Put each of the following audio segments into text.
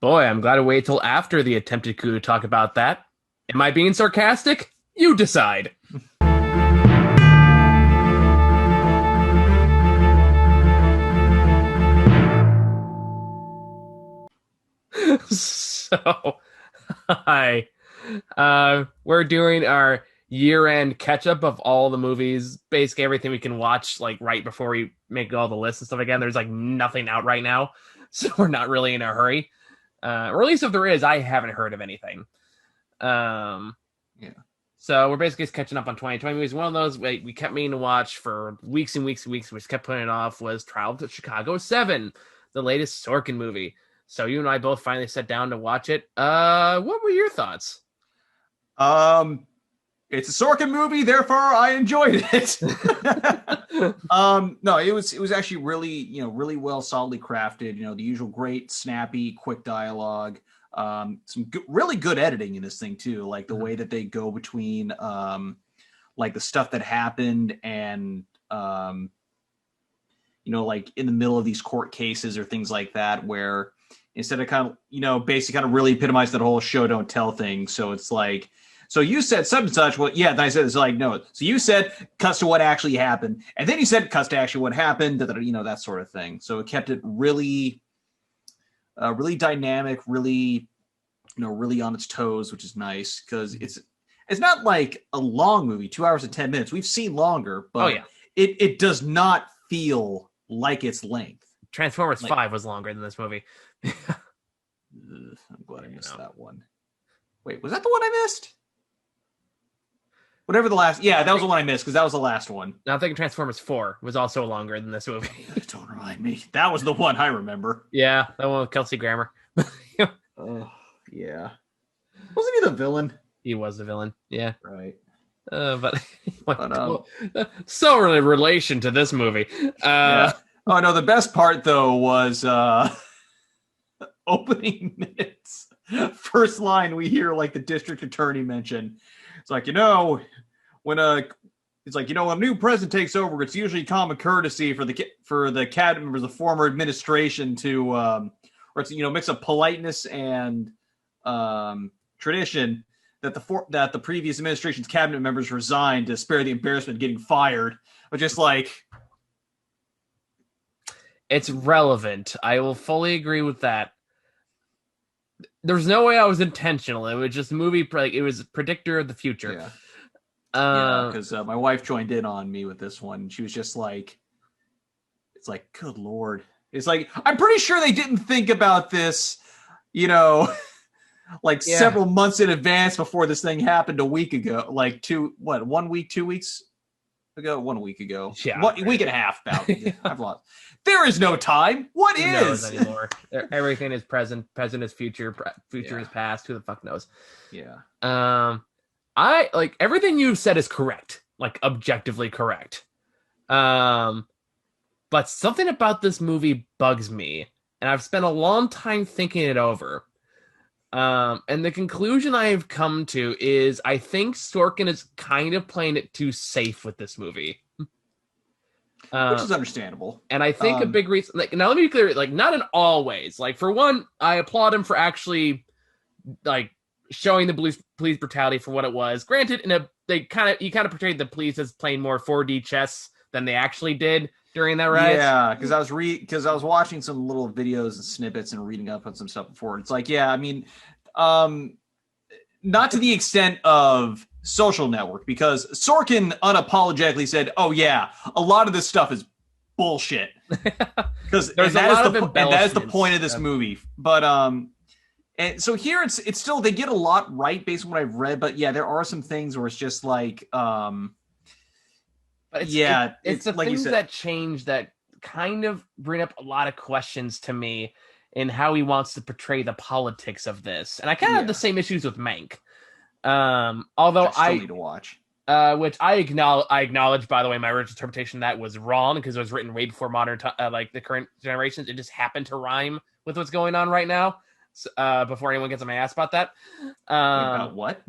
Boy, I'm glad to wait till after the attempted coup to talk about that. Am I being sarcastic? You decide. So, hi. We're doing our year-end catch-up of all the movies, basically everything we can watch, like right before we make all the lists and stuff again. There's like nothing out right now, so we're not really in a hurry. Or at least if there is, I haven't heard of anything. Yeah. So we're basically just catching up on 2020 movies. One of those we kept meaning to watch for weeks and weeks and weeks. We just kept putting it off. Was Trial of Chicago 7, the latest Sorkin movie. So you and I both finally sat down to watch it. What were your thoughts? It's a Sorkin movie, therefore I enjoyed it. No, it was actually really well, solidly crafted. The usual great, snappy, quick dialogue. Some really good editing in this thing too, like the way that they go between like the stuff that happened and like in the middle of these court cases or things like that, where instead of basically kind of really epitomize that whole show don't tell thing. So it's like, so you said such and such. Well, yeah. Then I said, it's like, no. So you said cuts to what actually happened. And then you said cuts to actually what happened, that sort of thing. So it kept it really, really dynamic, really, really on its toes, which is nice because it's not like a long movie, 2 hours and 10 minutes. We've seen longer, but it does not feel like its length. Transformers 5 was longer than this movie. I'm glad I missed that one. Wait, was that the one I missed? Whatever the last... Yeah, that was the one I missed, because that was the last one. Now I'm thinking Transformers 4 was also longer than this movie. Don't remind me. That was the one I remember. Yeah, that one with Kelsey Grammer. Oh, yeah. Wasn't he the villain? He was the villain, yeah. Right. So in relation to this movie. Yeah. Oh, no, the best part, though, was opening minutes. First line, we hear, like, the district attorney mention. It's like, when a new president takes over, it's usually common courtesy for the cabinet members of the former administration to, or it's mix of politeness and tradition that the previous administration's cabinet members resigned to spare the embarrassment of getting fired. But just like, it's relevant. I will fully agree with that. There's no way I was intentional. It was just a movie. It was a predictor of the future. Yeah. Because my wife joined in on me with this one. She was just like, it's like, good Lord. It's like, I'm pretty sure they didn't think about this, several months in advance before this thing happened a week ago. Like 2 weeks ago? 1 week ago. Yeah. Week and a half about. I've lost. There is no time. What Who is? knows anymore? Everything is present. Present is future. Future is past. Who the fuck knows? Yeah. I like everything you've said is correct. Like objectively correct. But something about this movie bugs me, and I've spent a long time thinking it over. And the conclusion I have come to is I think Sorkin is kind of playing it too safe with this movie. Which is understandable. And I think a big reason, now let me be clear, not in all ways. For one, I applaud him for actually, showing the police brutality for what it was. Granted, he kind of portrayed the police as playing more 4D chess than they actually did during that ride. Yeah, because I was watching some little videos and snippets and reading up on some stuff before. It's like, yeah, I mean, not to the extent of Social Network, because Sorkin unapologetically said, "Oh yeah, a lot of this stuff is bullshit." Because that is the point of this movie. But and so here it's still, they get a lot right based on what I've read. But yeah, there are some things where it's just like, but it's the like things that change that kind of bring up a lot of questions to me in how he wants to portray the politics of this. And I kind of have the same issues with Mank. Although I need to watch, which I acknowledge, by the way, my original interpretation of that was wrong because it was written way before modern the current generations. It just happened to rhyme with what's going on right now. Before anyone gets on my ass about that. About what?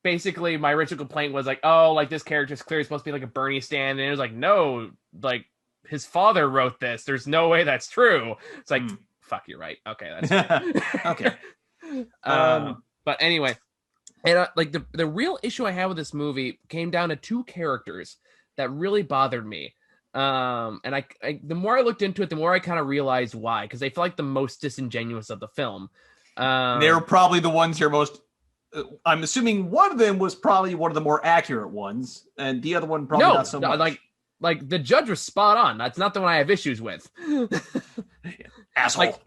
Basically my original complaint was this character is clearly supposed to be like a Bernie stan, and it was like, no, his father wrote this. There's no way that's true. It's like, fuck, you're right. Okay, that's Okay. but anyway, and like the real issue I had with this movie came down to two characters that really bothered me. And I the more I looked into it, the more I kind of realized why, because they feel like the most disingenuous of the film. They're probably the ones you're most. I'm assuming one of them was probably one of the more accurate ones, and the other one probably not so much. Like the judge was spot on. That's not the one I have issues with. Asshole.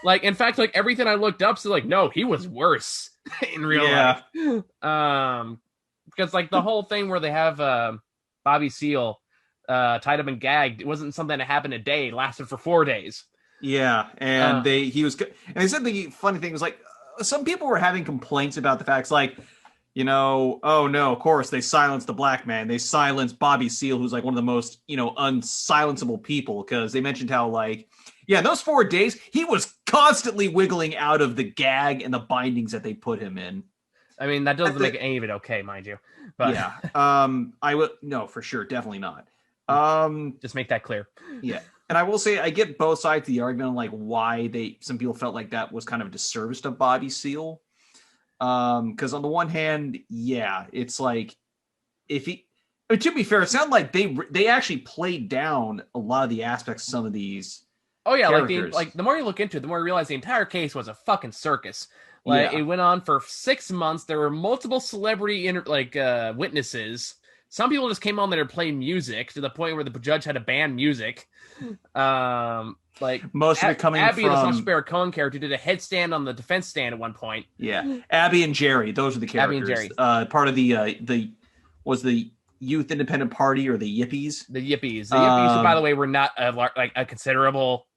Like in fact, like everything I looked up, so like no, he was worse in real life. Because like the whole thing where they have Bobby Seale tied up and gagged, it wasn't something that happened a day; it lasted for 4 days. Yeah, and they said the funny thing was like some people were having complaints about the facts, like, you know, oh no, of course they silenced the black man, they silenced Bobby Seale, who's like one of the most, you know, unsilenceable people, because they mentioned how like, yeah, those 4 days he was constantly wiggling out of the gag and the bindings that they put him in. I mean, that doesn't make any of it okay, mind you. But yeah, I would no, for sure, definitely not. Just make that clear. Yeah. And I will say, I get both sides of the argument on like why some people felt like that was kind of a disservice to Bobby Seale. Because on the one hand, yeah, it's like if he, but to be fair, it sounded like they actually played down a lot of the aspects of some of these. Oh yeah, characters. like the more you look into it, the more you realize the entire case was a fucking circus. Like it went on for 6 months. There were multiple celebrity witnesses. Some people just came on there to play music to the point where the judge had to ban music. Like most of it coming Abby, from the Sacha Baron Cohen character, did a headstand on the defense stand at one point. Yeah, Abby and Jerry, those are the characters. Abby and Jerry. Part of the Youth Independent Party or the Yippies. The Yippies, who, by the way, were not a considerable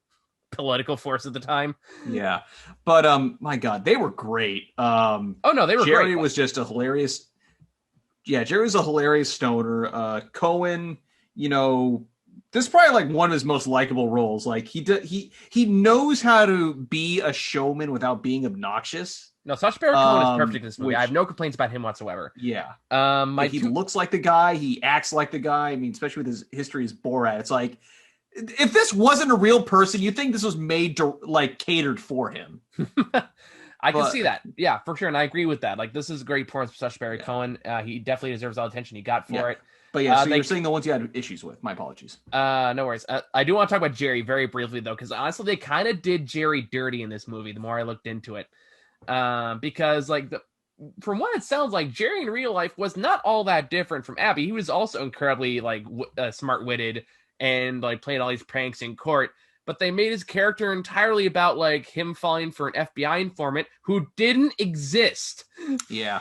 political force at the time. Yeah, but my God, they were great. Oh no, they were Jerry great. was just a hilarious. Yeah, Jerry was a hilarious stoner. Cohen, you know, this is probably like one of his most likable roles. Like he knows how to be a showman without being obnoxious. No, Sacha Baron Cohen is perfect in this movie. I have no complaints about him whatsoever. Yeah. He looks like the guy. He acts like the guy. I mean, especially with his history as Borat. It's like, if this wasn't a real person, you'd think this was made to like catered for him. I can see that. Yeah, for sure. And I agree with that. Like, this is a great performance for Sacha Baron Cohen. He definitely deserves all the attention he got for it. But yeah, so you're saying the ones you had issues with. My apologies. No worries. I do want to talk about Jerry very briefly, though, because honestly, they kind of did Jerry dirty in this movie the more I looked into it. Because, like, from what it sounds like, Jerry in real life was not all that different from Abby. He was also incredibly, like, smart-witted and, like, playing all these pranks in court. But they made his character entirely about, like, him falling for an FBI informant who didn't exist. Yeah.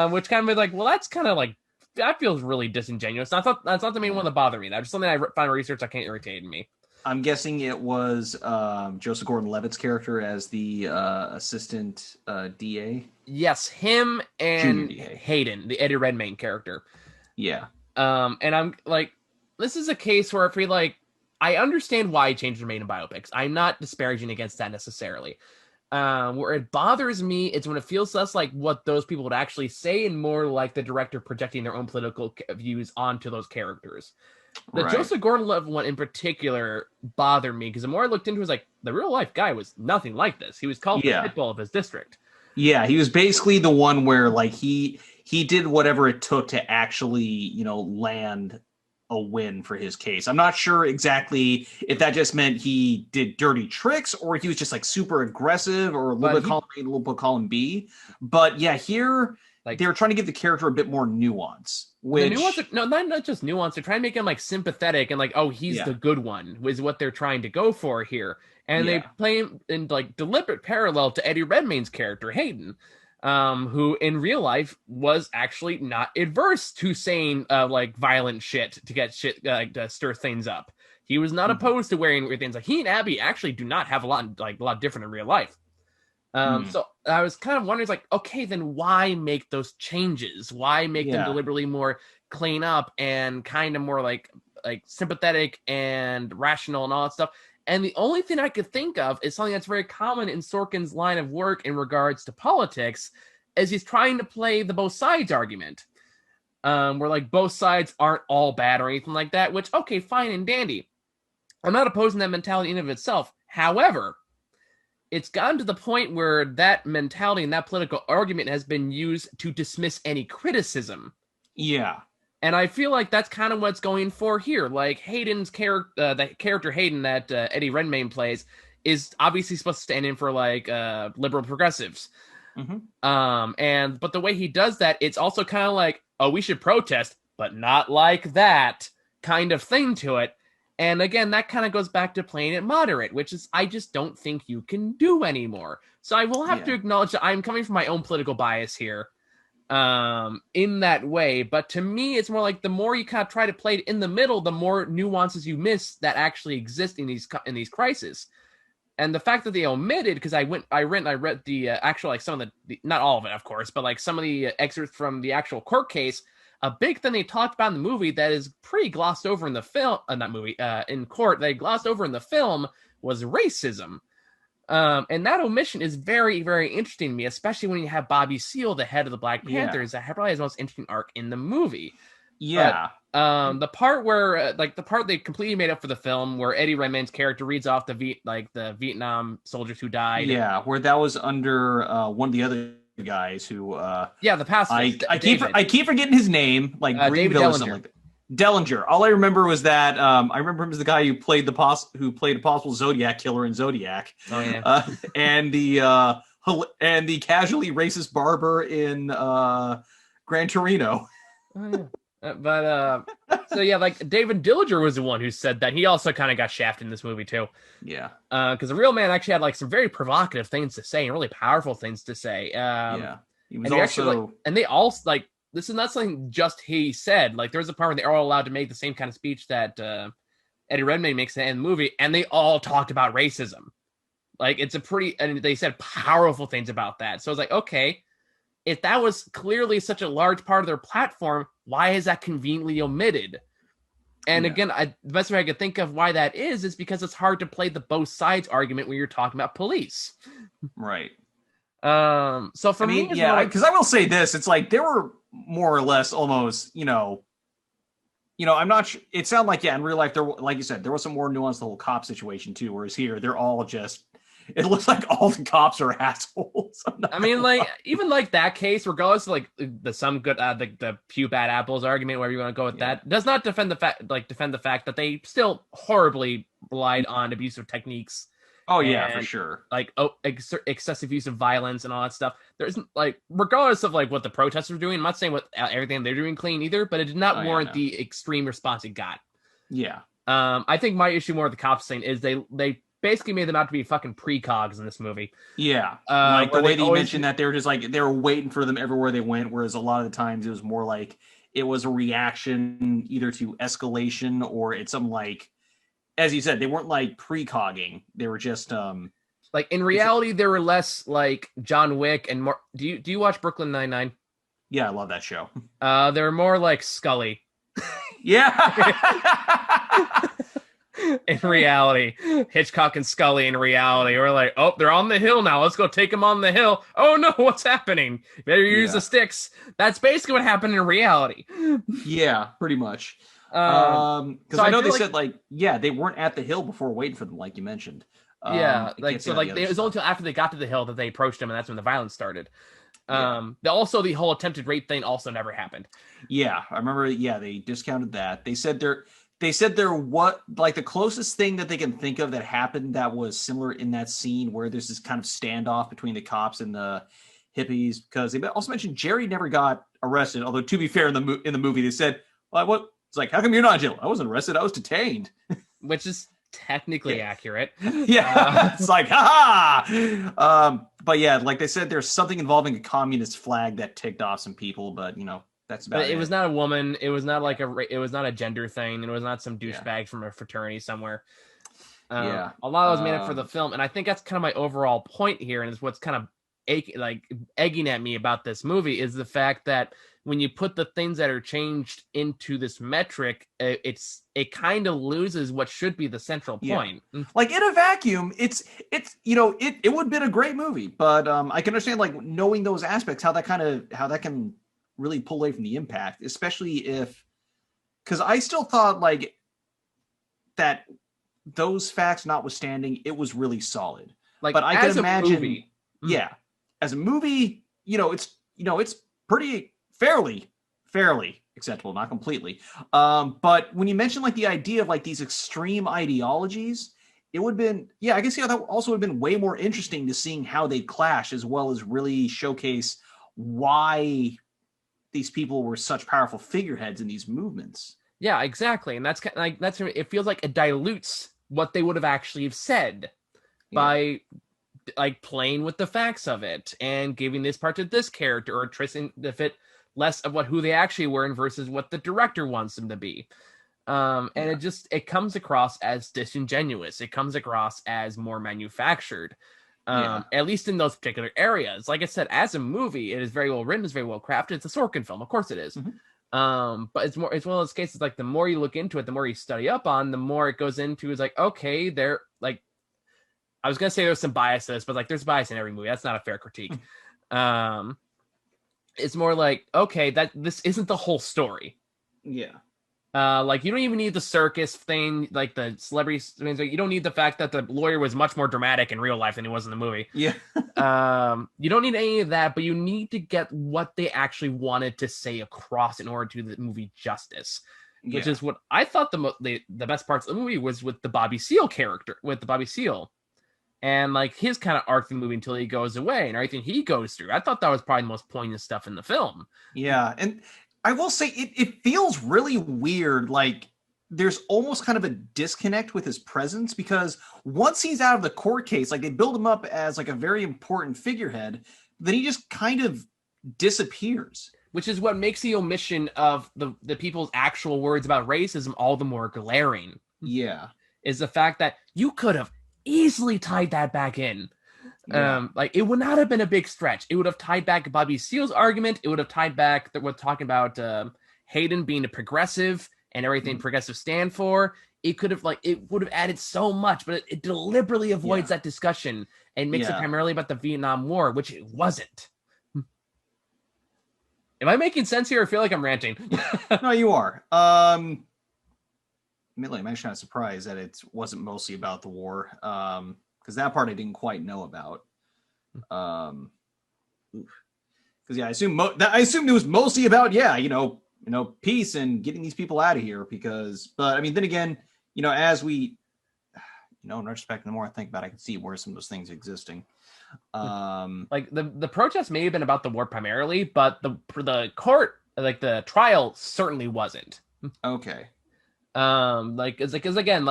Which kind of made, like, well, that's kind of, like, that feels really disingenuous. That's not the main one that bothered me. That's just something I found research that can't irritate me. I'm guessing it was Joseph Gordon-Levitt's character as the assistant DA. Yes, him and Hayden, the Eddie Redmayne character. Yeah. And I'm like, this is a case where if we like, I understand why changes are made in biopics. I'm not disparaging against that necessarily. Where it bothers me is when it feels less like what those people would actually say and more like the director projecting their own political views onto those characters. The Joseph Gordon-Levitt one in particular bothered me because the more I looked into it, was like the real life guy was nothing like this. He was called the pitbull of his district. Yeah, he was basically the one where like he did whatever it took to actually, you know, land a win for his case. I'm not sure exactly if that just meant he did dirty tricks or he was just like super aggressive or a little bit column A, a little bit column B. But yeah, here like they were trying to give the character a bit more nuance. Which not just nuance. They're trying to make him like sympathetic and like, oh, he's the good one is what they're trying to go for here. And they play him in like deliberate parallel to Eddie Redmayne's character Hayden, who in real life was actually not adverse to saying like violent shit to get shit to stir things up. He was not opposed to wearing weird things. Like he and Abby actually do not have a lot different in real life. So I was kind of wondering, like, okay, then why make those changes? Why make them deliberately more clean up and kind of more like sympathetic and rational and all that stuff? And the only thing I could think of is something that's very common in Sorkin's line of work in regards to politics, is he's trying to play the both sides argument, where like both sides aren't all bad or anything like that. Which, okay, fine and dandy. I'm not opposing that mentality in and of itself. However, it's gotten to the point where that mentality and that political argument has been used to dismiss any criticism. Yeah. And I feel like that's kind of what's going for here. Like Hayden's character, the character Hayden that Eddie Redmayne plays, is obviously supposed to stand in for like liberal progressives. Mm-hmm. But the way he does that, it's also kind of like, oh, we should protest, but not like that kind of thing to it. And again, that kind of goes back to playing it moderate, which is I just don't think you can do anymore. So I will have to acknowledge that I'm coming from my own political bias here in that way. But to me, it's more like the more you kind of try to play it in the middle, the more nuances you miss that actually exist in these crises. And the fact that they omitted, because I read the actual, like some of the, not all of it, of course, but like some of the excerpts from the actual court case. A big thing they talked about in the movie that is pretty glossed over in the film, in court, they glossed over in the film was racism. And that omission is very, very interesting to me, especially when you have Bobby Seale, the head of the Black Panthers, that probably has the most interesting arc in the movie. Yeah. But, the part where, the part they completely made up for the film, where Eddie Redmayne's character reads off the Vietnam soldiers who died. Yeah, where that was under one of the other guys who. The pacifist. I keep forgetting his name, like Greenville or something like that. Dellinger. All I remember was that I remember him as the guy who played a possible Zodiac killer in Zodiac. Oh yeah. And the casually racist barber in Gran Torino. Oh yeah. So yeah, like David Dillinger was the one who said that. He also kind of got shafted in this movie too. Yeah. Because the real man actually had like some very provocative things to say and really powerful things to say. He was also, and they all like, this is not something just he said. Like there was a part where they're all allowed to make the same kind of speech that Eddie Redmayne makes in the movie, and they all talked about racism. Like it's and they said powerful things about that. So I was like, okay, if that was clearly such a large part of their platform, why is that conveniently omitted? And again, the best way I could think of why that is because it's hard to play the both sides argument when you're talking about police. Right. So for me, because I will say this, it's like there were more or less almost, I'm not sure. It sounded like, in real life, there, like you said, there was some more nuance to the whole cop situation too, whereas here, they're all just, it looks like all the cops are assholes. I mean, like, even like that case, regardless of like the few bad apples argument, wherever you want to go with that, does not defend the fact that they still horribly relied on abusive techniques. Oh yeah, for sure. Like excessive use of violence and all that stuff. There's like, regardless of like what the protesters were doing, I'm not saying what everything they're doing clean either, but it did not warrant the extreme response it got. Yeah. I think my issue more with the cops thing is they basically made them out to be fucking precogs in this movie. Yeah. Like the way that you mentioned that they were just like, they were waiting for them everywhere they went, whereas a lot of the times it was more like it was a reaction either to escalation or it's something like, as you said, they weren't like precogging. They were just like in reality, they were less like John Wick and more. Do you watch Brooklyn Nine-Nine? Yeah, I love that show. They're more like Scully. Yeah. In reality, Hitchcock and Scully in reality, we're like, oh, they're on the hill now. Let's go take them on the hill. Oh no, what's happening? Better use the sticks. That's basically what happened in reality. Yeah, pretty much. Because so I know they said they weren't at the hill before waiting for them, like you mentioned. It was only until after they got to the hill that they approached him, and that's when the violence started. The whole attempted rape thing also never happened. Yeah, I remember. Yeah, they discounted that. They said what like the closest thing that they can think of that happened that was similar in that scene where there's this kind of standoff between the cops and the hippies, because they also mentioned Jerry never got arrested. Although to be fair, in the movie they said, well, what? It's like, how come you're not in jail? I wasn't arrested. I was detained. Which is technically accurate. Yeah. It's like, haha. But yeah, like they said, there's something involving a communist flag that ticked off some people, but that's about it. It was not a woman. It was not like it was not a gender thing. And it was not some douchebag from a fraternity somewhere. A lot of that was made up for the film. And I think that's kind of my overall point here. And it's what's kind of egging at me about this movie is the fact that when you put the things that are changed into this metric, it kind of loses what should be the central point. Like in a vacuum, it would have been a great movie, but I can understand like knowing those aspects, how that can really pull away from the impact, especially because I still thought like that those facts notwithstanding, it was really solid. Like But I can as a imagine, movie, yeah, as a movie, it's pretty fairly acceptable, not completely. But when you mention like the idea of like these extreme ideologies, it would have been, yeah, I guess, yeah, that also would have been way more interesting to seeing how they clash, as well as really showcase why these people were such powerful figureheads in these movements. yeah, exactly, and that's like that's it feels like it dilutes what they would have actually said Yeah. by like playing with the facts of it and giving this part to this character or trying to fit less of what who they actually were and versus what the director wants them to be. And Yeah. it comes across as disingenuous. It comes across as more manufactured. Yeah. At least in those particular areas. Like I said, as a movie, it is very well written, it's very well crafted. It's a Sorkin film, of course it is. Mhm. But it's one of those cases like the more you look into it, the more you study up on, the more it goes into is like, okay, they're like I was gonna say there's some bias to this, but like there's bias in every movie. That's not a fair critique. Um, it's more like, okay, that this isn't the whole story. Yeah. Like you don't even need the circus thing, like the celebrity things. You don't need the fact that the lawyer was much more dramatic in real life than he was in the movie. Yeah. You don't need any of that, but you need to get what they actually wanted to say across in order to do the movie justice. Which Yeah. is what I thought the best parts of the movie was with the Bobby Seale character, with the Bobby Seale. And like his kind of arc in the movie until he goes away and everything he goes through. I thought that was probably the most poignant stuff in the film. Yeah. And I will say it feels really weird. Like there's almost kind of a disconnect with his presence, because once he's out of the court case, like they build him up as like a very important figurehead, then he just kind of disappears. Which is what makes the omission of the people's actual words about racism all the more glaring. Yeah. Is the fact that you could have easily tied that back in. Yeah. Like it would not have been a big stretch. It would have tied back Bobby Seale's argument. It would have tied back that we're talking about Hayden being a progressive and everything progressive stand for. It could have it would have added so much, but it deliberately avoids that discussion and makes it primarily about the Vietnam War, which it wasn't. Am I making sense here? I feel like I'm ranting. No, you are. Admittedly, I'm actually not surprised that it wasn't mostly about the war, because that part I didn't quite know about. Because yeah, I assume it was mostly about peace and getting these people out of here. But I mean, then again, as we, in retrospect, the more I think about it, I can see where some of those things existing. Like the protest may have been about the war primarily, but the court, like the trial, certainly wasn't. Okay. Because again,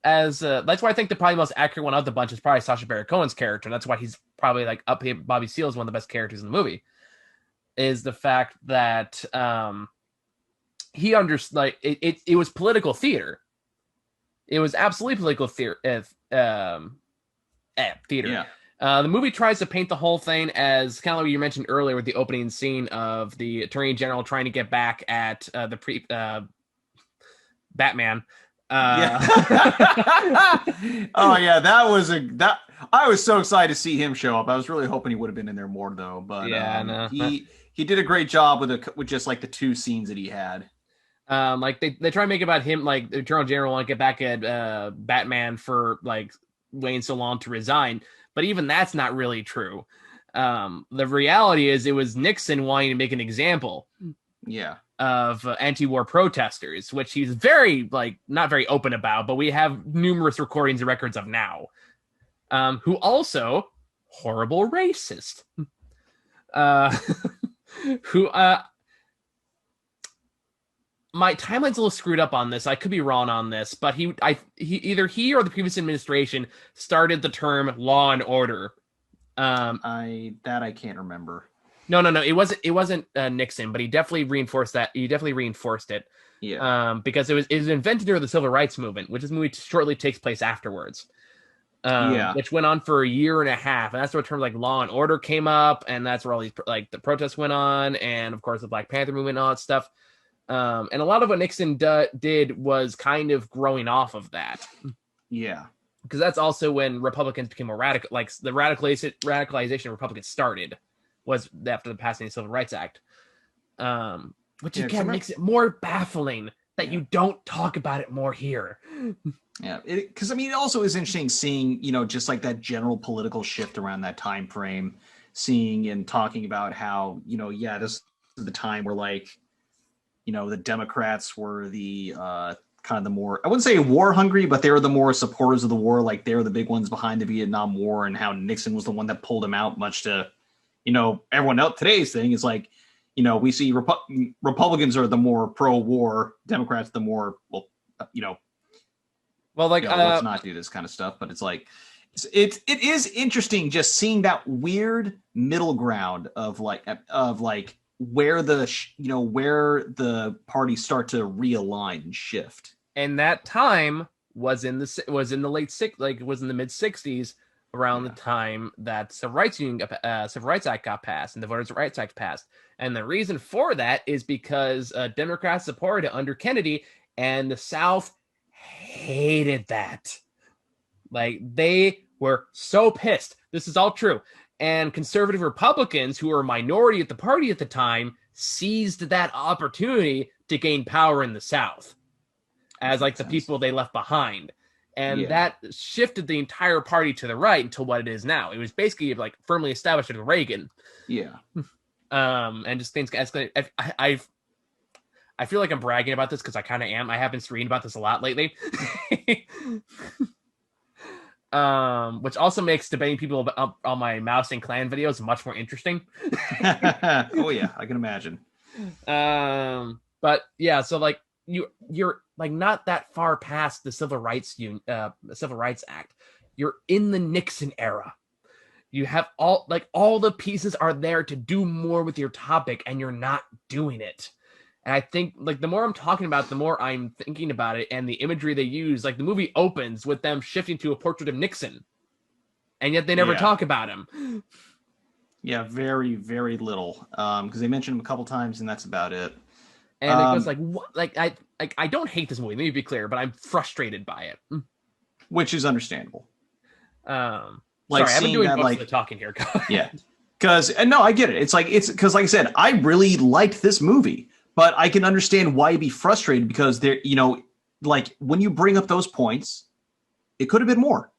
that's why I think the probably most accurate one of the bunch is probably Sacha Baron Cohen's character, and that's why he's probably like up here. Bobby Seale is one of the best characters in the movie. Is the fact that he understood it was political theater. It was absolutely political theater. Theater. Yeah. The movie tries to paint the whole thing as kind of like you mentioned earlier with the opening scene of the Attorney General trying to get back at Batman. Yeah. Oh yeah, that I was so excited to see him show up. I was really hoping he would have been in there more though, but yeah, no. he did a great job with just like the two scenes that he had. Like they try to make it about him, like the Attorney General want to get back at Batman for like waiting so long to resign, but even that's not really true. The reality is it was Nixon wanting to make an example. Yeah. Of anti-war protesters, which he's very not very open about, but we have numerous recordings and records of now. Who also horrible racist. Who my timeline's a little screwed up on this. I could be wrong on this, but he either he or the previous administration started the term law and order. I can't remember. No. It wasn't Nixon, but he definitely reinforced that. He definitely reinforced it. Yeah. Because it was invented during the Civil Rights Movement, which this movie shortly takes place afterwards. Which went on for a year and a half, and that's where terms like law and order came up, and that's where all these the protests went on, and of course the Black Panther movement and all that stuff. And a lot of what Nixon did was kind of growing off of that. Yeah. Because that's also when Republicans became more radical, like the radicalization of Republicans started. Was after the passing of the Civil Rights Act, which again makes it more baffling that Yeah. you don't talk about it more here. Yeah, because I mean, it also is interesting seeing, just like that general political shift around that time frame, seeing and talking about how, yeah, this is the time where like, the Democrats were the kind of the more, I wouldn't say war hungry, but they were the more supporters of the war. Like they were the big ones behind the Vietnam War, and how Nixon was the one that pulled him out, much to, everyone else today's thing is like, we see Republicans are the more pro-war, Democrats the more, well, you know, Well, like, let's not do this kind of stuff. But it's like, it is interesting just seeing that weird middle ground of like where where the parties start to realign and shift. and that time was in the late six, like it was in the mid '60s, around the Yeah. time that Civil Rights Act got passed and the Voters' Rights Act passed. And the reason for that is because Democrats supported it under Kennedy, and the South hated that. Like they were so pissed. This is all true. And conservative Republicans, who were a minority at the party at the time, seized that opportunity to gain power in the South as like the people they left behind. And Yeah. that shifted the entire party to the right until what it is now. It was basically like firmly established under Reagan. Yeah. And just things escalate. I feel like I'm bragging about this because I kind of am. I have been reading about this a lot lately. Which also makes debating people on my Mouse and Clan videos much more interesting. Oh yeah, I can imagine. But yeah, so like you're like not that far past the Civil Rights Act. You're in the Nixon era. You have all the pieces are there to do more with your topic, and you're not doing it. And I think like the more I'm talking about it, the more I'm thinking about it, and the imagery they use. Like the movie opens with them shifting to a portrait of Nixon, and yet they never talk about him. Yeah, very, very little. Because they mentioned him a couple times, and that's about it. And it goes like, what? I don't hate this movie. Let me be clear, but I'm frustrated by it, which is understandable. Sorry, I've been doing most of the talking here. Yeah, because no, I get it. It's because like I said, I really liked this movie, but I can understand why you'd be frustrated because there, like when you bring up those points, it could have been more.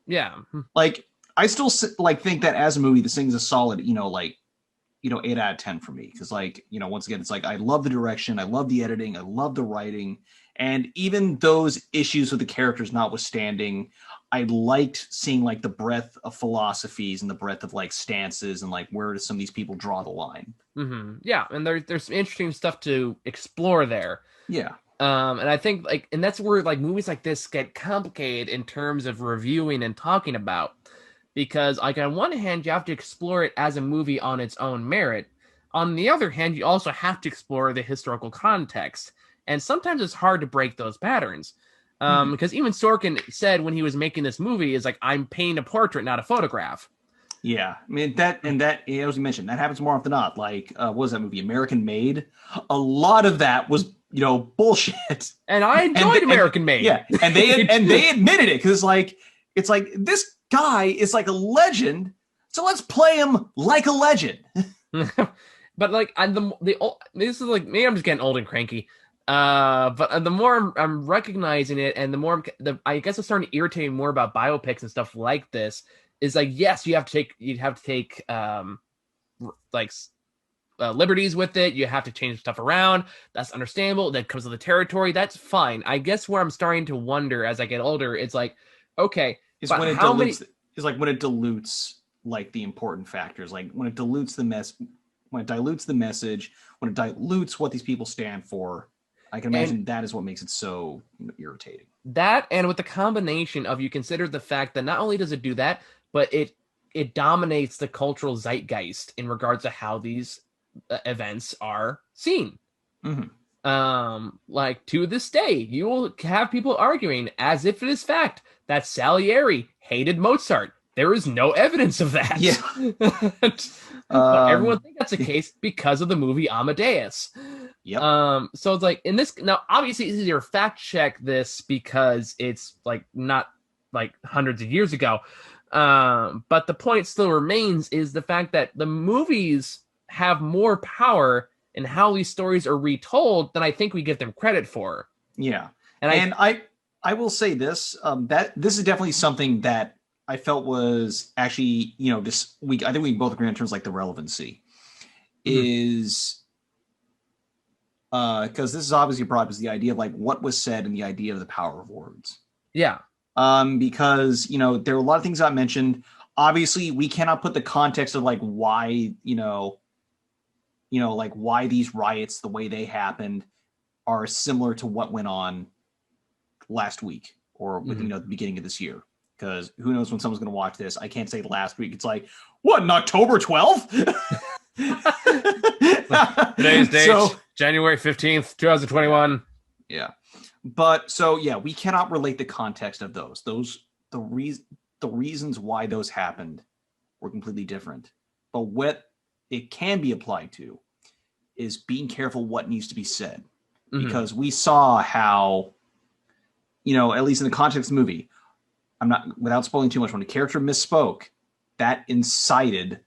Yeah, like I still like think that as a movie, this thing's a solid, 8 out of 10 for me. Because once again, it's like I love the direction, I love the editing, I love the writing, and even those issues with the characters notwithstanding, I liked seeing like the breadth of philosophies and the breadth of like stances and like where do some of these people draw the line. Mm-hmm. Yeah, and there's some interesting stuff to explore there. Yeah. And I think and that's where like movies like this get complicated in terms of reviewing and talking about, because like on one hand you have to explore it as a movie on its own merit. On the other hand, you also have to explore the historical context, and sometimes it's hard to break those patterns. Because even Sorkin said when he was making this movie is like, I'm painting a portrait, not a photograph. Yeah, I mean that, as you mentioned, that happens more often than not. Like, what was that movie, American Made? A lot of that was, bullshit. And I enjoyed American Made. Yeah, and they admitted it because it's like this guy is like a legend, so let's play him like a legend. But like this is like maybe I'm just getting old and cranky. But the more I'm recognizing it, and the more I guess I'm starting to irritate me more about biopics and stuff like this. Is like, yes, you'd have to take liberties with it. You have to change stuff around. That's understandable. That comes with the territory. That's fine. I guess where I'm starting to wonder as I get older, it's like, okay, is when it dilutes. Is like when it dilutes like the important factors, like when it dilutes the when it dilutes the message, when it dilutes what these people stand for. I can imagine that is what makes it so irritating. That, and with the combination of, you consider the fact that not only does it do that, but it dominates the cultural zeitgeist in regards to how these events are seen. Mm-hmm. Like to this day, you will have people arguing as if it is fact that Salieri hated Mozart. There is no evidence of that. Yeah. But everyone thinks that's the case because of the movie Amadeus. Yep. So it's like in this now, obviously it's easier to fact check this because it's like not like hundreds of years ago. But the point still remains is the fact that the movies have more power and how these stories are retold than I think we give them credit for. Yeah. And And I will say this, that this is definitely something that I felt was actually, this week, I think we both agree in terms of like the relevancy is, because this is obviously brought up as the idea of like what was said and the idea of the power of words. Yeah. Because, there are a lot of things I mentioned. Obviously, we cannot put the context of like why, like why these riots, the way they happened, are similar to what went on last week or with the beginning of this year. Because who knows when someone's going to watch this? I can't say last week. It's like, what, in October 12th? Today's date, January 15th, 2021. Yeah. But so, yeah, we cannot relate the context of those. The reasons why those happened were completely different. But what it can be applied to is being careful what needs to be said. Because we saw how, at least in the context of the movie, I'm not, without spoiling too much, when a character misspoke, that incited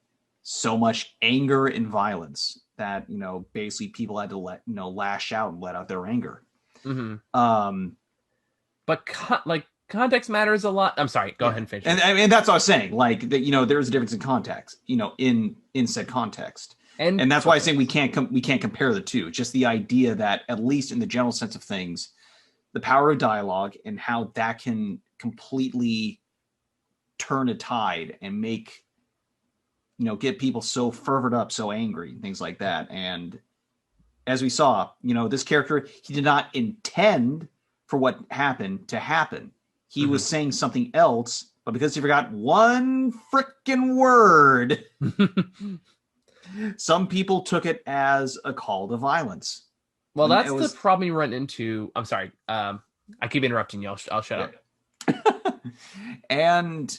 so much anger and violence that, basically people had to lash out and let out their anger. But context matters a lot. I'm sorry, go ahead and finish. And that's what I was saying. Like that, there's a difference in context, in said context. And that's why I say we can't compare the two. Just the idea that, at least in the general sense of things, the power of dialogue and how that can completely turn a tide and make, get people so fervored up, so angry, things like that. And as we saw, this character, he did not intend for what happened to happen. He was saying something else, but because he forgot one freaking word, some people took it as a call to violence. Well, that's the problem you run into. I'm sorry. I keep interrupting you. I'll shut up. And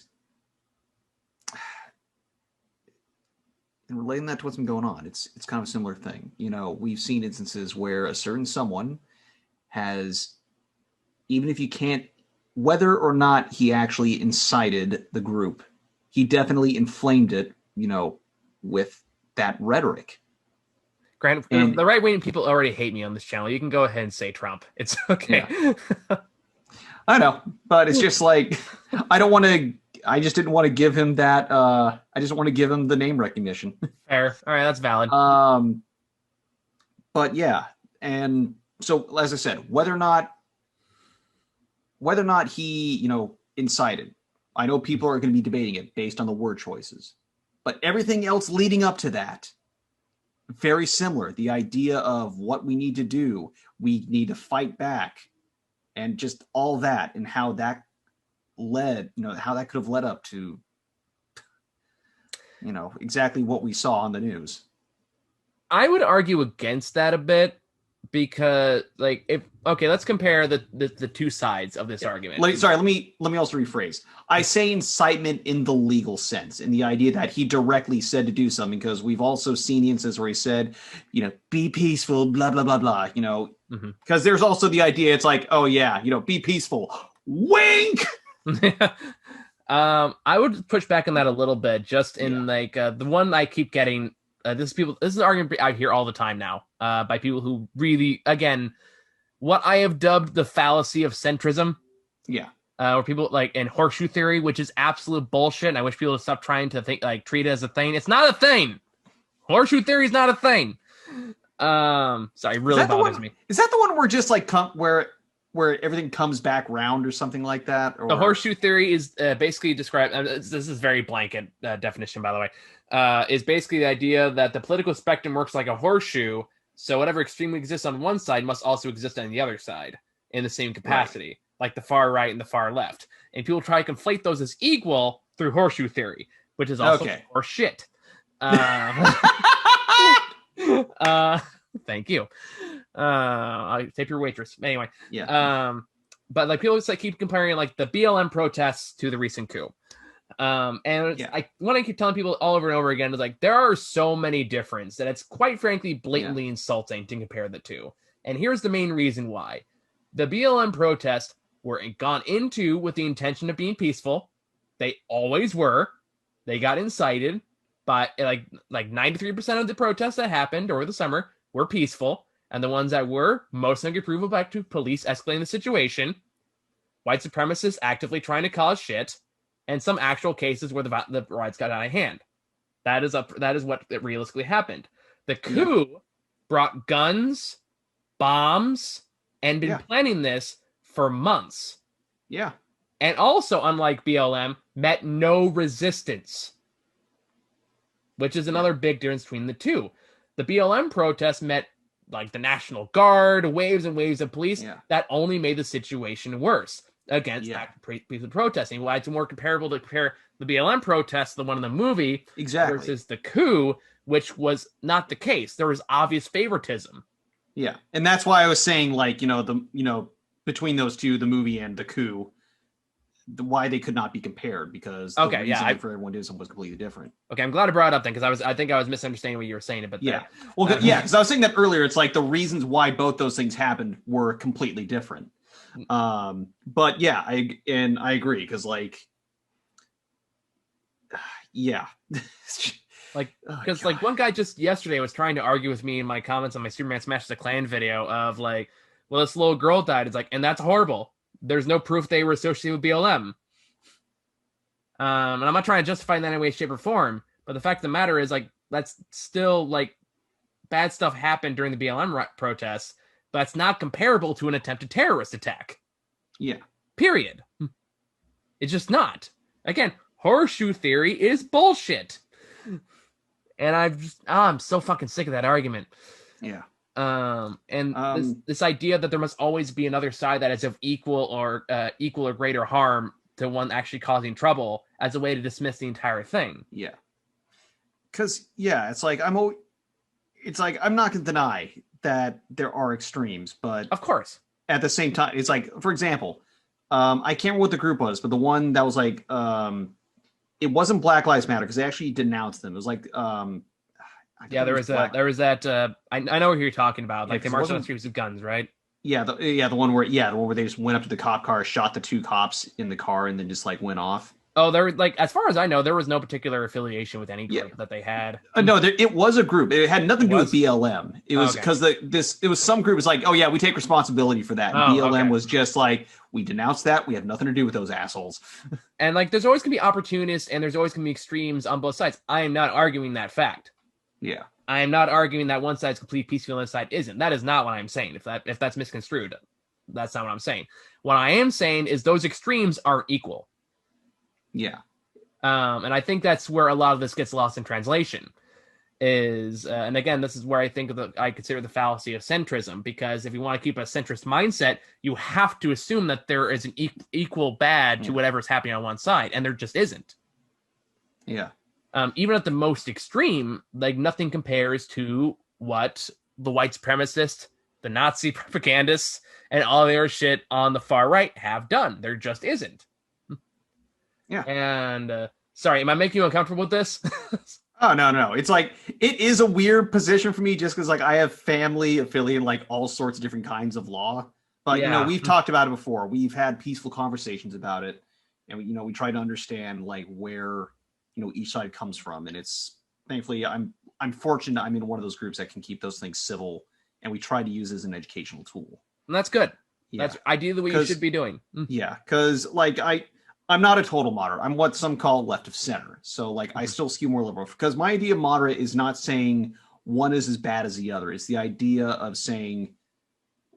relating that to what's been going on, it's kind of a similar thing. We've seen instances where a certain someone has, even if you can't, whether or not he actually incited the group, he definitely inflamed it, with that rhetoric. Grant, the right-wing people already hate me on this channel. You can go ahead and say Trump. It's okay. Yeah. I know, but it's just like, I just didn't want to give him that. I just want to give him the name recognition. Fair. All right, that's valid. But yeah, and so as I said, whether or not he, incited, I know people are going to be debating it based on the word choices, but everything else leading up to that, very similar. The idea of what we need to do, we need to fight back, and just all that, and how that led, how that could have led up to, exactly what we saw on the news. I would argue against that a bit because, let's compare the two sides of this argument. Let me also rephrase. I say incitement in the legal sense, in the idea that he directly said to do something, because we've also seen the instances where he said, be peaceful, blah, blah, blah, blah, because there's also the idea, it's like, oh yeah, be peaceful, wink. I would push back on that a little bit, just in the one I keep getting. This is an argument I hear all the time now by people who really, again, what I have dubbed the fallacy of centrism. Yeah. Where people and horseshoe theory, which is absolute bullshit. And I wish people would stop trying to treat it as a thing. It's not a thing. Horseshoe theory is not a thing. Sorry, really bothers me. Is that the one where just where everything comes back round or something like that? Or? The horseshoe theory is basically described. This is very blanket definition, by the way. Is basically the idea that the political spectrum works like a horseshoe. So whatever extremely exists on one side must also exist on the other side in the same capacity, like the far right and the far left. And people try to conflate those as equal through horseshoe theory, which is also horse shit. Thank you. I'll tape your waitress. Anyway. Yeah. But people just keep comparing the BLM protests to the recent coup. I want to keep telling people all over and over again is there are so many differences that it's quite frankly blatantly insulting to compare the two. And here's the main reason why. The BLM protests were gone into with the intention of being peaceful. They always were. They got incited by 93% of the protests that happened over the summer were peaceful, and the ones that were mostly approval back to police escalating the situation, white supremacists actively trying to cause shit, and some actual cases where the riots got out of hand. That is what realistically happened. The coup brought guns, bombs, and been planning this for months. Yeah. And also, unlike BLM, met no resistance, which is another big difference between the two. The BLM protests met like the National Guard, waves and waves of police. That only made the situation worse against peaceful protesting. Why it's more comparable to compare the BLM protest, the one in the movie, versus the coup, which was not the case. There was obvious favoritism. Yeah, and that's why I was saying, like, between those two, the movie and the coup, why they could not be compared, because the reason for everyone to do something was completely different. Okay, I'm glad I brought it up then, because I think I was misunderstanding what you were saying. But because I was saying that earlier. It's like the reasons why both those things happened were completely different. But yeah, I agree, because like, like one guy just yesterday was trying to argue with me in my comments on my Superman Smashes the Klan video of like, well, this little girl died. It's like, and that's horrible. There's no proof they were associated with BLM. And I'm not trying to justify in any way, shape, or form, but the fact of the matter is, like, that's still, like, bad stuff happened during the BLM protests, but it's not comparable to an attempted terrorist attack. Yeah. Period. It's just not. Again, horseshoe theory is bullshit. And I'm so fucking sick of that argument. Yeah. This idea that there must always be another side that is of equal or greater harm to one actually causing trouble as a way to dismiss the entire thing. Yeah. Because it's like I'm not going to deny that there are extremes, but of course, at the same time, it's like, for example, I can't remember what the group was, but the one that was like, it wasn't Black Lives Matter, because they actually denounced them. It was like, there was that. I know what you're talking about. Like, they marched on the streets with guns, right? Yeah, the one where they just went up to the cop car, shot the two cops in the car, and then just like went off. Oh, there, like, as far as I know, there was no particular affiliation with any group that they had. No, it was a group. It had nothing to do with BLM. It was because it was some group was like, oh yeah, we take responsibility for that. And BLM was just like, we denounced that. We have nothing to do with those assholes. And like, there's always gonna be opportunists, and there's always gonna be extremes on both sides. I am not arguing that fact. Yeah. I am not arguing that one side's complete peaceful and the other side isn't. That is not what I'm saying. If that's misconstrued, that's not what I'm saying. What I am saying is those extremes aren't equal. Yeah. And I think that's where a lot of this gets lost in translation. And again, this is where I think I consider the fallacy of centrism, because if you want to keep a centrist mindset, you have to assume that there is an equal bad to whatever's happening on one side, and there just isn't. Yeah. Even at the most extreme, like, nothing compares to what the white supremacists, the Nazi propagandists, and all their shit on the far right have done. There just isn't. Yeah. And sorry, am I making you uncomfortable with this? Oh, no. It's like, it is a weird position for me, just because like I have family affiliated like all sorts of different kinds of law. But we've talked about it before. We've had peaceful conversations about it, and we try to understand like where each side comes from. And it's, thankfully, I'm fortunate I'm in one of those groups that can keep those things civil, and we try to use it as an educational tool. And that's good. Yeah. That's ideally what you should be doing. Yeah, because like I'm not a total moderate. I'm what some call left of center. So like I still skew more liberal, because my idea of moderate is not saying one is as bad as the other. It's the idea of saying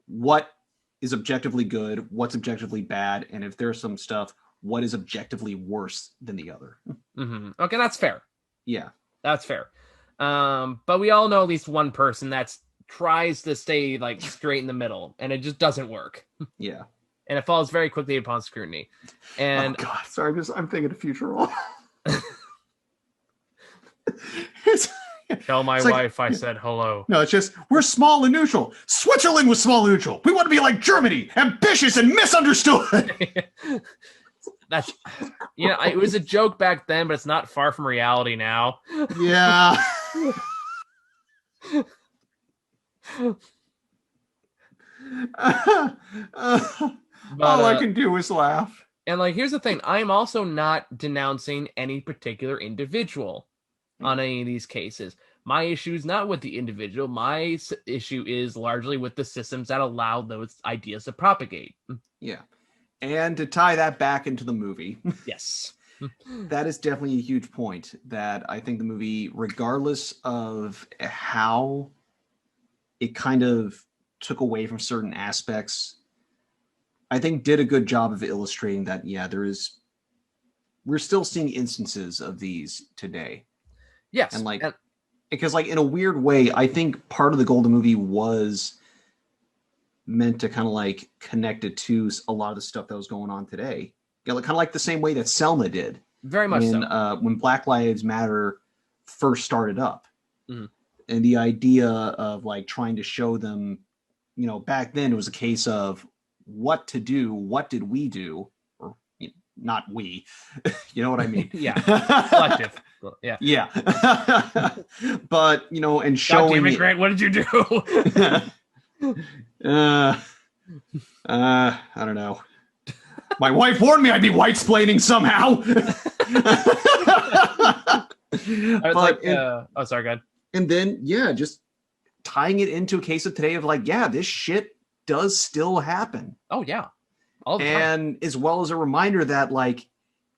what is objectively good, what's objectively bad, and if there's some stuff, what is objectively worse than the other. Mm-hmm. Okay, that's fair. Yeah. That's fair. But we all know at least one person that tries to stay like straight in the middle, and it just doesn't work. Yeah. And it falls very quickly upon scrutiny. And oh God, sorry, I'm thinking of future role. Tell my wife I said hello. No, it's just, we're small and neutral. Switzerland was small and neutral. We want to be like Germany, ambitious and misunderstood. That's, it was a joke back then, but it's not far from reality now. Yeah. All I can do is laugh. And like, here's the thing. I'm also not denouncing any particular individual on any of these cases. My issue is not with the individual. My issue is largely with the systems that allow those ideas to propagate. Yeah. And to tie that back into the movie, Yes. that is definitely a huge point that I think the movie, regardless of how it kind of took away from certain aspects, I think did a good job of illustrating that, yeah, we're still seeing instances of these today. And Yes. like, because like in a weird way, I think part of the Golden movie was meant to kind of like connect it to a lot of the stuff that was going on today. You know, kind of like the same way that Selma did Very much so. When Black Lives Matter first started up. Mhm. And the idea of like trying to show them, you know, back then it was a case of what to do, what did we do, or not we, you know what I mean? Yeah. Collective. Yeah. Yeah. But, you know, and God showing damn it, Grant, what did you do? I don't know. My wife warned me I'd be white splaining somehow. Oh, sorry, go ahead. And then, yeah, just tying it into a case of today of like, yeah, this shit does still happen. Oh, yeah. All the and time. As well as a reminder that, like,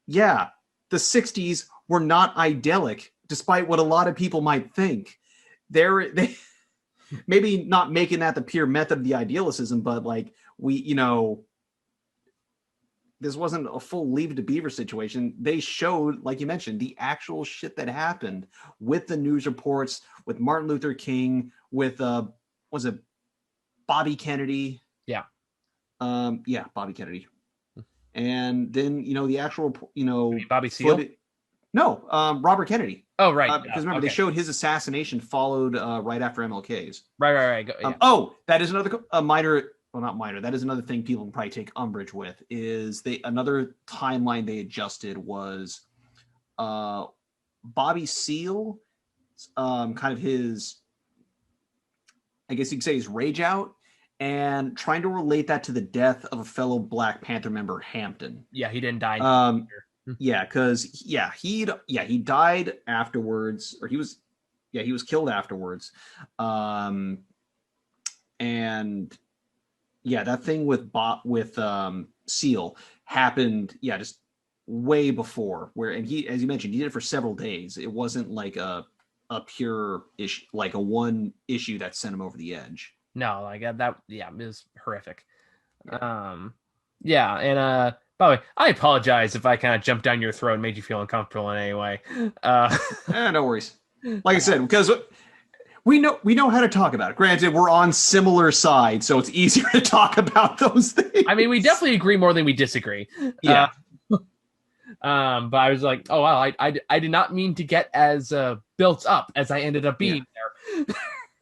yeah, the 60s were not idyllic, despite what a lot of people might think. They maybe not making that the pure method of the idealism, but like you know, this wasn't a full Leave It to Beaver situation. They showed, like you mentioned, the actual shit that happened with the news reports, with Martin Luther King, with was it Bobby Kennedy? Yeah. Yeah, Bobby Kennedy. And then, you know, the actual, you know, Bobby Seale? No, Robert Kennedy. Oh, right. Because remember, they showed his assassination followed right after MLK's. Right. That is another minor. Well, not minor. That is another thing people can probably take umbrage with. Is another timeline they adjusted was Bobby Seale, kind of his, I guess you could say, his rage out, and trying to relate that to the death of a fellow Black Panther member, Hampton. Yeah, he didn't die. Yeah, because he died afterwards, or he was killed afterwards. And yeah, that thing with Seal happened, just way before, where, and he, as you mentioned, he did it for several days. It wasn't like a pure issue, like a one issue that sent him over the edge. No, like that, it was horrific. Yeah, and by the way, I apologize if I kind of jumped down your throat and made you feel uncomfortable in any way. No worries. Like I said, because we know how to talk about it. Granted, we're on similar sides, so it's easier to talk about those things. I mean, we definitely agree more than we disagree. Yeah. But I was like, oh wow, I did not mean to get as built up as I ended up being there.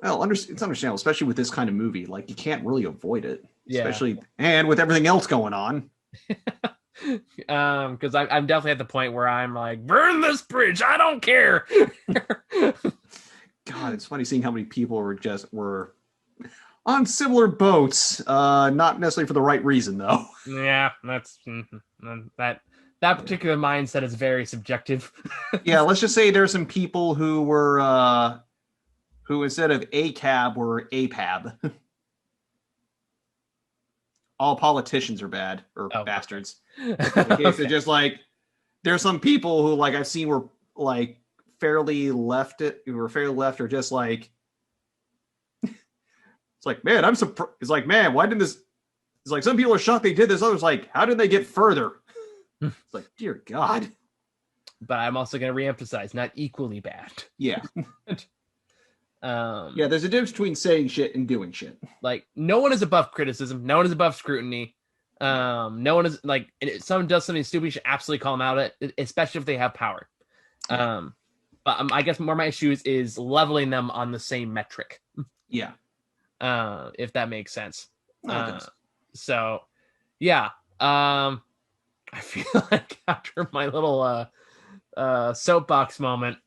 Well, it's understandable, especially with this kind of movie. Like, you can't really avoid it, especially Yeah. and with everything else going on. Because I'm definitely at the point where I'm like, burn this bridge, I don't care. God, it's funny seeing how many people were on similar boats, not necessarily for the right reason, though. Yeah, that's that particular mindset is very subjective. Yeah, let's just say there's some people who were who instead of ACAB were APAB. All politicians are bad or bastards. Okay, so just like there's some people who, like, I've seen were like fairly left or just like it's like, man, I'm surprised. It's like, man, why didn't this? It's like some people are shocked they did this. Others like, how did they get further? It's like, dear God. But I'm also going to reemphasize, not equally bad. Yeah. Yeah, there's a difference between saying shit and doing shit. Like, no one is above criticism. No one is above scrutiny. No one is like, if someone does something stupid, you should absolutely call them out, especially if they have power. But I guess more my issue is leveling them on the same metric. Yeah. If that makes sense. So, yeah. I feel like after my little soapbox moment,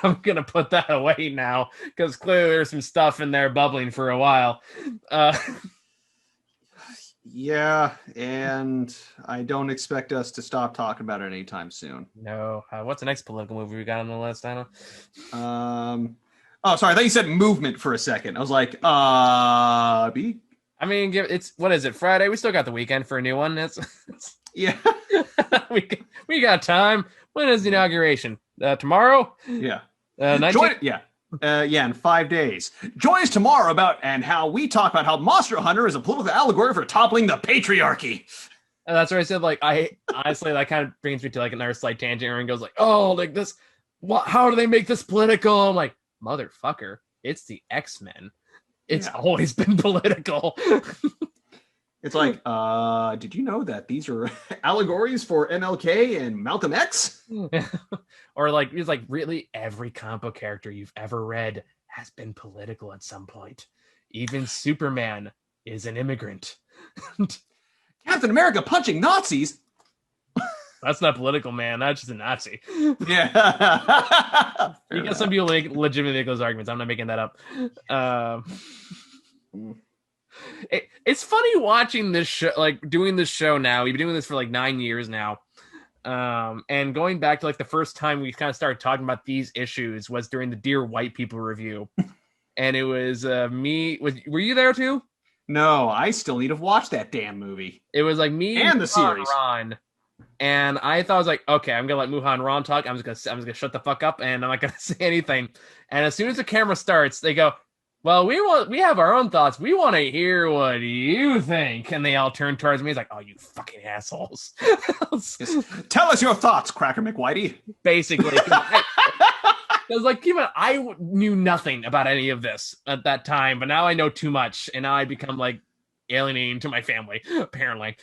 I'm gonna put that away now because clearly there's some stuff in there bubbling for a while. Yeah, and I don't expect us to stop talking about it anytime soon. No. What's the next political movie we got on the list, Dino? Oh, sorry, I thought you said movement for a second. I was like, B? I mean, it's what is it? Friday. We still got the weekend for a new one. Yeah. We got time. When is the inauguration? Tomorrow? Yeah. 19? In 5 days. Join us tomorrow about and how we talk about how Monster Hunter is a political allegory for toppling the patriarchy. And that's where I said, like, I honestly, that kind of brings me to like another slight tangent and goes like, oh, like this, what, how do they make this political? I'm like, motherfucker, it's the X-Men. It's always been political. It's like, did you know that these are allegories for MLK and Malcolm X? Or like, it's like really every comic book character you've ever read has been political at some point. Even Superman is an immigrant. Captain America punching Nazis? That's not political, man. That's just a Nazi. Yeah. You get some people legitimately make those arguments. I'm not making that up. It's funny watching this show, like doing this show now. We've been doing this for like 9 years now. And going back to like the first time we kind of started talking about these issues was during the Dear White People review. And it was me. Were you there too? No, I still need to watch that damn movie. It was like me and the series. Ron. And I thought I was like, okay, I'm gonna let Muhan and Ron talk. I'm just gonna shut the fuck up, and I'm not gonna say anything. And as soon as the camera starts, they go, "Well, we have our own thoughts. We want to hear what you think." And they all turn towards me. It's like, "Oh, you fucking assholes!" Tell us your thoughts, Cracker McWhitey. Basically, I was like, I knew nothing about any of this at that time, but now I know too much, and now I become like alienating to my family, apparently.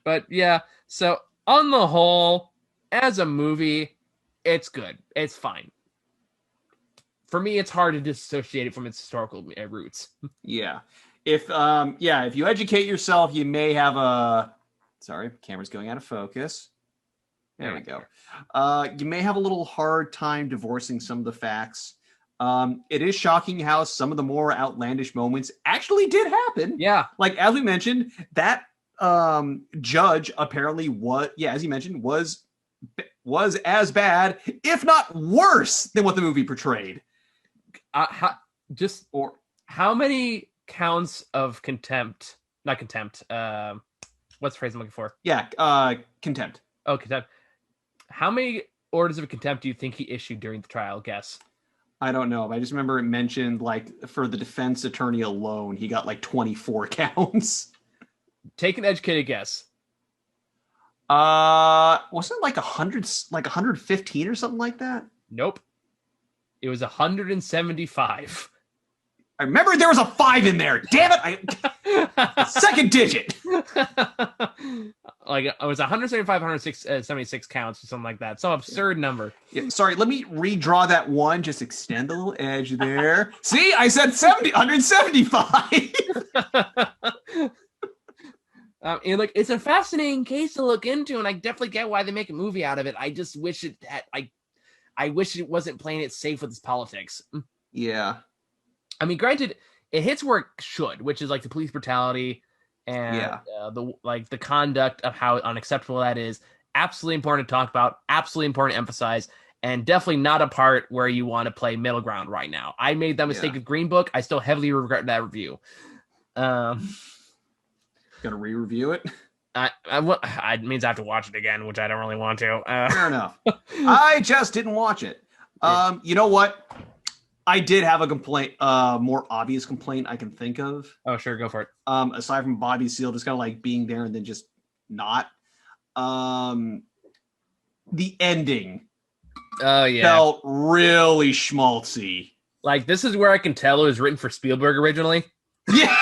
But yeah, so on the whole, as a movie, it's good. It's fine. For me, it's hard to dissociate it from its historical roots. Yeah. If you educate yourself, you may have a sorry, camera's going out of focus. There we go. You may have a little hard time divorcing some of the facts. It is shocking how some of the more outlandish moments actually did happen. Yeah. Like, as we mentioned, that judge apparently as you mentioned, was as bad, if not worse, than what the movie portrayed. How many counts of contempt? Not contempt. What's the phrase I'm looking for? Yeah, contempt. Oh, contempt. How many orders of contempt do you think he issued during the trial? Guess. I don't know. I just remember it mentioned, like, for the defense attorney alone, he got like 24 counts. Take an educated guess. Wasn't it like 100, like 115 or something like that? Nope. It was 175. I remember there was a 5 in there. Damn it! Second digit. Like, it was 175, 176 counts or something like that. Some absurd number. Yeah, sorry, let me redraw that one. Just extend a little edge there. See, I said 175. And like, it's a fascinating case to look into, and I definitely get why they make a movie out of it. I just wish it had, I wish it wasn't playing it safe with its politics. Yeah. I mean, granted, it hits where it should, which is like the police brutality and the conduct of how unacceptable that is. Absolutely important to talk about. Absolutely important to emphasize, and definitely not a part where you want to play middle ground right now. I made that mistake with Green Book. I still heavily regret that review. Gonna re-review it. It means I have to watch it again, which I don't really want to. Fair enough. I just didn't watch it. You know what? I did have a complaint, more obvious complaint I can think of. Oh, sure, go for it. Aside from Bobby Seale just kind of like being there and then just not. The ending. Oh yeah. Felt really schmaltzy. Like, this is where I can tell it was written for Spielberg originally. Yeah.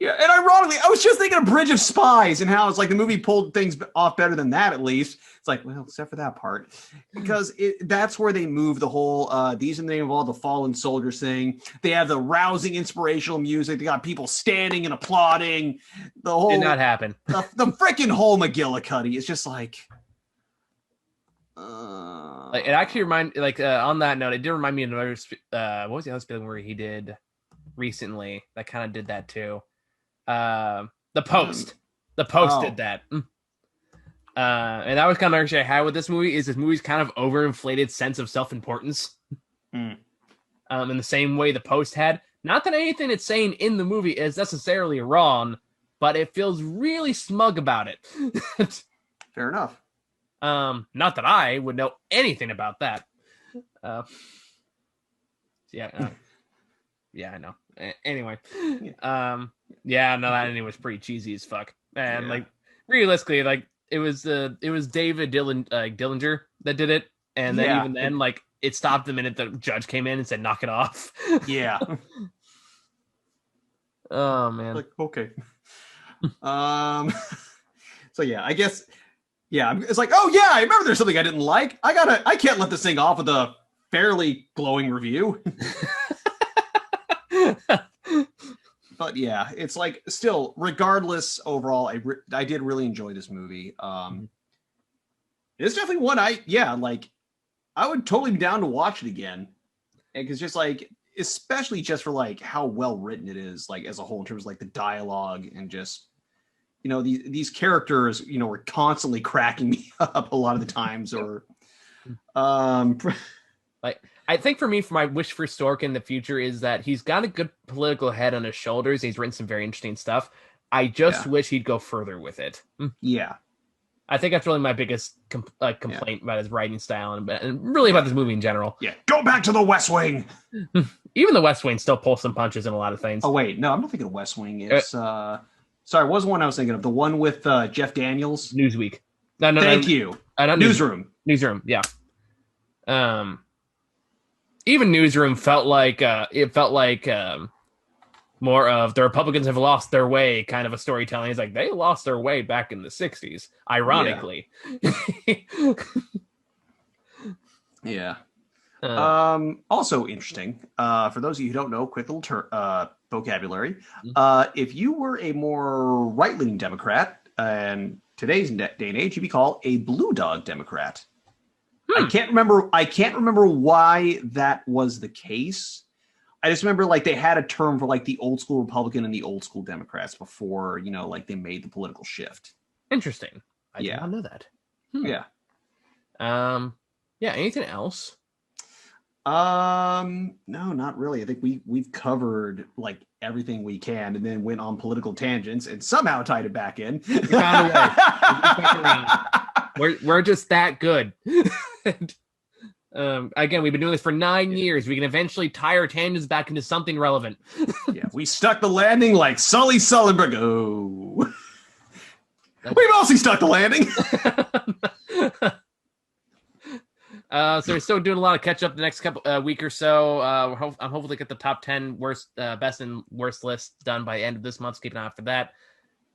Yeah, and ironically, I was just thinking of Bridge of Spies and how it's like the movie pulled things off better than that, at least. It's like, well, except for that part. Because that's where they move the whole, these are the name of all the fallen soldiers thing. They have the rousing, inspirational music. They got people standing and applauding. The whole... Did not happen. The freaking whole McGillicuddy is just like... Like, it actually on that note, it did remind me of another. What was the other spelling where he did recently that kind of did that too? The Post. The Post did Oh, that. And that was kind of actually I had with this movie is this movie's kind of overinflated sense of self-importance. mm. In the same way the Post had. Not that anything it's saying in the movie is necessarily wrong, but it feels really smug about it. Fair enough. Not that I would know anything about that. Yeah, yeah, I know. Anyway, yeah, no, that ending was pretty cheesy as fuck, and like realistically, like it was David Dillinger that did it, and then even then, like it stopped the minute the judge came in and said, "Knock it off." Yeah. Oh man. Like okay. So yeah, I guess. Yeah, it's like, oh yeah, I remember there's something I didn't like. I can't let this thing off with a fairly glowing review. But yeah, it's like still, regardless, overall, I did really enjoy this movie. It's definitely one like I would totally be down to watch it again, because just like especially just for like how well written it is, like as a whole in terms of like the dialogue and just these characters were constantly cracking me up a lot of the times, or like I think for me, for my wish for Stork in the future is that he's got a good political head on his shoulders. He's written some very interesting stuff. I just wish he'd go further with it. Yeah. I think that's really my biggest complaint about his writing style and really about this movie in general. Yeah. Go back to the West Wing. Even the West Wing still pulls some punches in a lot of things. Oh, wait. No, I'm not thinking of West Wing. It's, sorry, what was the one I was thinking of? The one with Jeff Daniels? Newsweek. Thank you. Newsroom. Newsroom, yeah. Even Newsroom felt like more of the Republicans have lost their way kind of a storytelling. It's like they lost their way back in the 60s, ironically. Yeah. Also interesting, for those of you who don't know, quick little vocabulary. If you were a more right-leaning Democrat, and today's day and age, you'd be called a blue dog Democrat. I can't remember why that was the case. I just remember like they had a term for like the old school Republican and the old school Democrats before, like they made the political shift. Interesting. I did not know that. Yeah. Yeah. Anything else? No, not really. I think we've covered like everything we can, and then went on political tangents and somehow tied it back in. We found a way. We're just that good. Again, we've been doing this for 9 years. We can eventually tie our tangents back into something relevant. Yeah, we stuck the landing like Sully Sullenberg. Oh, we mostly stuck the landing. So we're still doing a lot of catch up the next week or so. I'm hopefully get the top 10 best and worst lists done by the end of this month. So keep an eye out for that.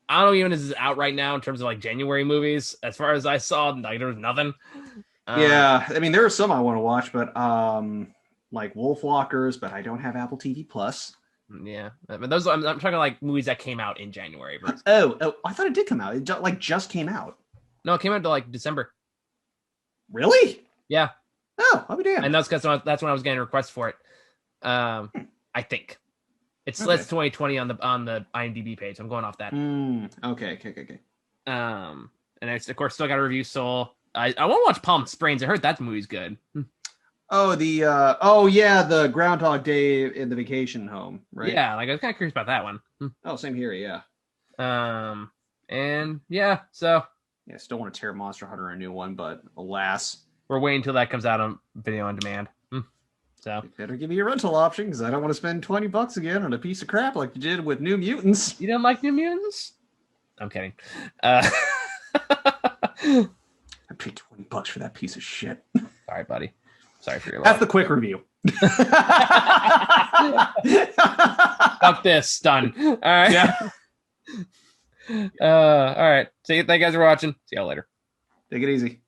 I don't know even if this is out right now in terms of like January movies. As far as I saw, like there was nothing. Yeah, I mean there are some I want to watch, but like Wolfwalkers, but I don't have Apple TV Plus. Yeah, but those I'm talking like movies that came out in January. Oh, I thought it did come out. It just came out. No, it came out to like December. Really? Yeah. Oh, I'll be damned. And that's when I was getting requests for it. I think it's okay. 2020 on the IMDb page. I'm going off that. Okay. And I of course still got to review Soul. I want to watch Palm Springs. I heard that movie's good. Oh, the Groundhog Day in the vacation home, right? Yeah, like I was kind of curious about that one. Oh, same here, yeah. And yeah, so yeah, still want to tear Monster Hunter a new one, but alas, we're waiting until that comes out on video on demand. So you better give me a rental option because I don't want to spend $20 again on a piece of crap like you did with New Mutants. You didn't like New Mutants? I'm kidding. I paid $20 for that piece of shit. Sorry, buddy. Sorry for your loss. That's the quick review. Fuck this. Done. All right. Yeah. All right. So thank you guys for watching. See y'all later. Take it easy.